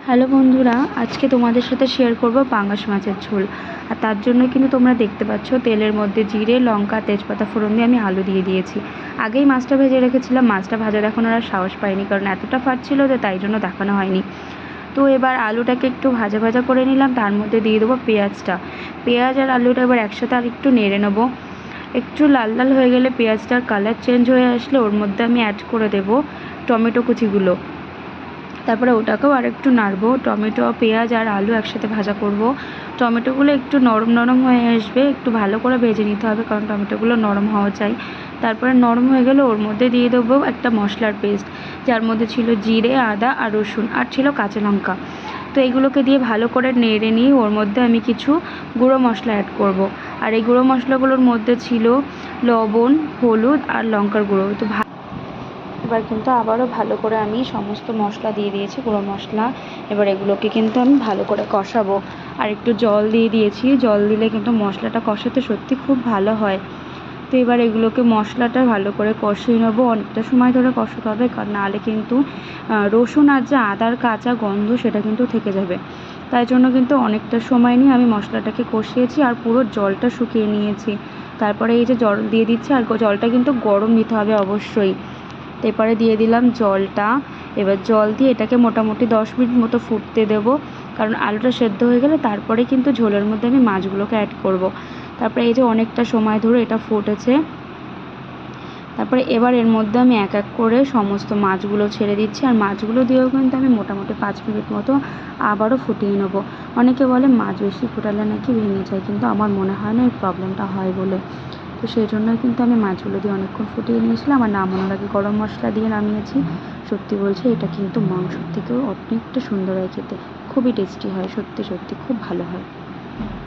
Hello বন্ধুরা, আজকে তোমাদের সাথে শেয়ার করব পাঙ্গাস মাছের ঝোল। আর তার জন্য কিন্তু তোমরা দেখতে পাচ্ছ তেলের মধ্যে জিরে, লঙ্কা, তেজপাতা ফোড়ন দিয়ে আমি আলু দিয়ে দিয়েছি। আগেই মাছটা ভেজে রেখেছিলাম। মাছটা ভাজা দেখানোর আর সাহস পাইনি, কারণ এতটা ফাটছিল যে তাই জন্য দেখানো হয়নি। তো এবার আলুটাকে একটু ভাজা ভাজা করে নিলাম, তার মধ্যে দিয়ে দেবো পেঁয়াজটা। পেঁয়াজ আর আলুটা এবার একসাথে আর একটু নেড়ে নেবো। একটু লাল লাল হয়ে গেলে পেঁয়াজটার কালার চেঞ্জ হয়ে আসলে ওর মধ্যে আমি অ্যাড করে দেবো টমেটো কুচিগুলো। তারপরে ওটাকেও আরেকটু নাড়বো। টমেটো, পেঁয়াজ আর আলু একসাথে ভাজা করব। টমেটোগুলো একটু নরম নরম হয়ে আসবে, একটু ভালো করে ভেজে নিতে হবে, কারণ টমেটোগুলো নরম হওয়া চাই। তারপরে নরম হয়ে গেলে ওর মধ্যে দিয়ে দেবো একটা মশলার পেস্ট, যার মধ্যে ছিল জিরে, আদা আর রসুন, আর ছিল কাঁচা লঙ্কা। তো এইগুলোকে দিয়ে ভালো করে নেড়ে নিয়ে ওর মধ্যে আমি কিছু গুঁড়ো মশলা অ্যাড করব। আর এই গুঁড়ো মশলাগুলোর মধ্যে ছিল লবণ, হলুদ আর লঙ্কার গুঁড়ো। তো এবার কিন্তু আবারও ভালো করে আমি সমস্ত মশলা দিয়ে দিয়েছি, গুঁড়ো মশলা। এবার এগুলোকে কিন্তু আমি ভালো করে কষাবো। আর একটু জল দিয়ে দিয়েছি, জল দিলে কিন্তু মশলাটা কষাতে সত্যি খুব ভালো হয়। তো এবার এগুলোকে মশলাটা ভালো করে কষিয়ে নেবো। অনেকটা সময় ধরে কষাতে হবে, কারণ নাহলে কিন্তু রসুন আর যে আদার কাঁচা গন্ধ সেটা কিন্তু থেকে যাবে। তাই জন্য কিন্তু অনেকটা সময় নিয়ে আমি মশলাটাকে কষিয়েছি আর পুরো জলটা শুকিয়ে নিয়েছি। তারপরে এই যে জল দিয়ে দিচ্ছি, আর জলটা কিন্তু গরম নিতে হবে অবশ্যই। এরপরে দিয়ে দিলাম জলটা। এবার জল দিয়ে এটাকে মোটামুটি 10 মিনিট মতো ফুটতে দেবো, কারণ আলুটা সেদ্ধ হয়ে গেলে তারপরে কিন্তু ঝোলের মধ্যে আমি মাছগুলোকে অ্যাড করব। তারপরে এই যে অনেকটা সময় ধরে এটা ফুটেছে। তারপরে এবার এর মধ্যে আমি এক এক করে সমস্ত মাছগুলো ছেড়ে দিচ্ছি, আর মাছগুলো দিয়েও কিন্তু আমি মোটামুটি 5 মিনিট মতো আবারও ফুটিয়ে নেব। অনেকে বলে মাছ বেশি ফুটালে নাকি ভেঙে যায়, কিন্তু আমার মনে হয় না এই প্রবলেমটা হয় বলে। তো সেই জন্যই কিন্তু আমি মাছগুলো দিয়ে অনেকক্ষণ ফুটিয়ে নিয়েছিলাম। আর নামানোর আগে গরম মশলা দিয়ে নামিয়েছি। সত্যি বলছি, এটা কিন্তু মাংসর থেকেও অনেকটা সুন্দর হয় খেতে, খুবই টেস্টি হয়, সত্যি সত্যি খুব ভালো হয়।